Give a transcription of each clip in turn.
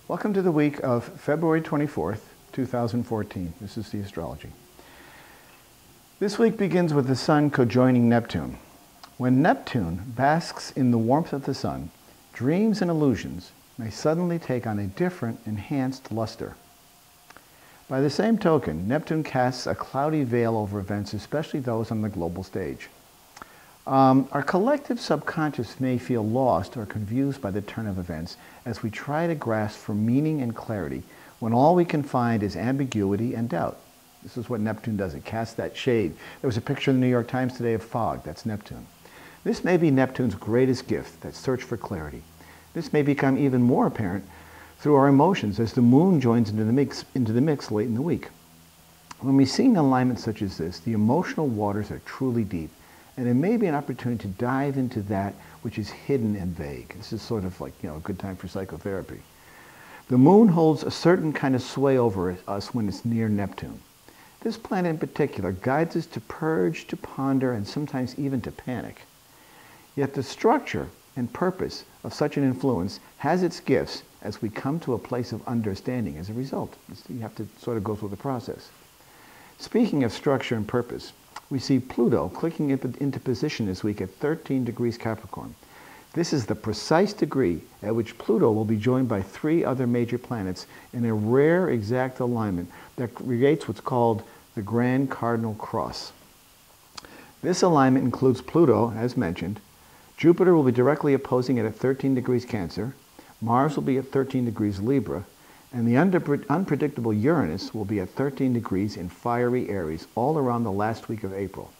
Welcome to the week of February 24th, 2014. This is the Astrology. This week begins with the Sun co-joining Neptune. When Neptune basks in the warmth of the Sun, dreams and illusions may suddenly take on a different, enhanced luster. By the same token, Neptune casts a cloudy veil over events, especially those on the global stage. Our collective subconscious may feel lost or confused by the turn of events as we try to grasp for meaning and clarity when all we can find is ambiguity and doubt. This is what Neptune does. It casts that shade. There was a picture in the New York Times today of fog. That's Neptune. This may be Neptune's greatest gift, that search for clarity. This may become even more apparent through our emotions as the moon joins into the mix late in the week. When we see an alignment such as this, the emotional waters are truly deep. And it may be an opportunity to dive into that which is hidden and vague. This is sort of like, a good time for psychotherapy. The moon holds a certain kind of sway over us when it's near Neptune. This planet in particular guides us to purge, to ponder, and sometimes even to panic. Yet the structure and purpose of such an influence has its gifts as we come to a place of understanding as a result. You have to sort of go through the process. Speaking of structure and purpose, we see Pluto clicking into position this week at 13 degrees Capricorn. This is the precise degree at which Pluto will be joined by 3 other major planets in a rare exact alignment that creates what's called the Grand Cardinal Cross. This alignment includes Pluto, as mentioned. Jupiter will be directly opposing it at 13 degrees Cancer. Mars will be at 13 degrees Libra. And the unpredictable Uranus will be at 13 degrees in fiery Aries all around the last week of April.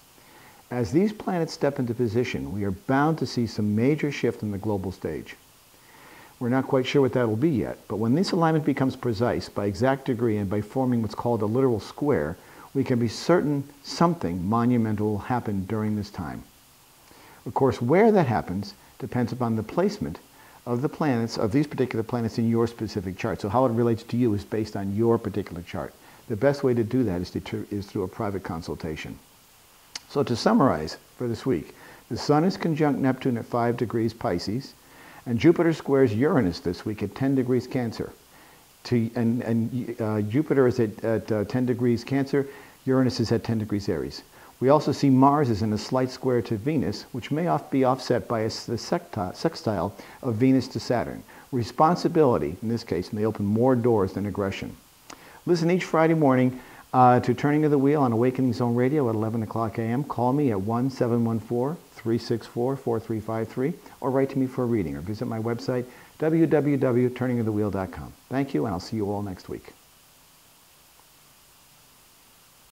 As these planets step into position, we are bound to see some major shift in the global stage. We're not quite sure what that will be yet, but when this alignment becomes precise by exact degree and by forming what's called a literal square, we can be certain something monumental will happen during this time. Of course, where that happens depends upon the placement of the planets, of these particular planets in your specific chart. So how it relates to you is based on your particular chart. The best way to do that is through a private consultation. So to summarize for this week, the Sun is conjunct Neptune at 5 degrees Pisces, and Jupiter squares Uranus this week at 10 degrees Cancer. Jupiter is at 10 degrees Cancer, Uranus is at 10 degrees Aries. We also see Mars is in a slight square to Venus, which may be offset by the sextile of Venus to Saturn. Responsibility, in this case, may open more doors than aggression. Listen each Friday morning to Turning of the Wheel on Awakening Zone Radio at 11 o'clock a.m. Call me at 1-714-364-4353 or write to me for a reading or visit my website, www.turningofthewheel.com. Thank you, and I'll see you all next week.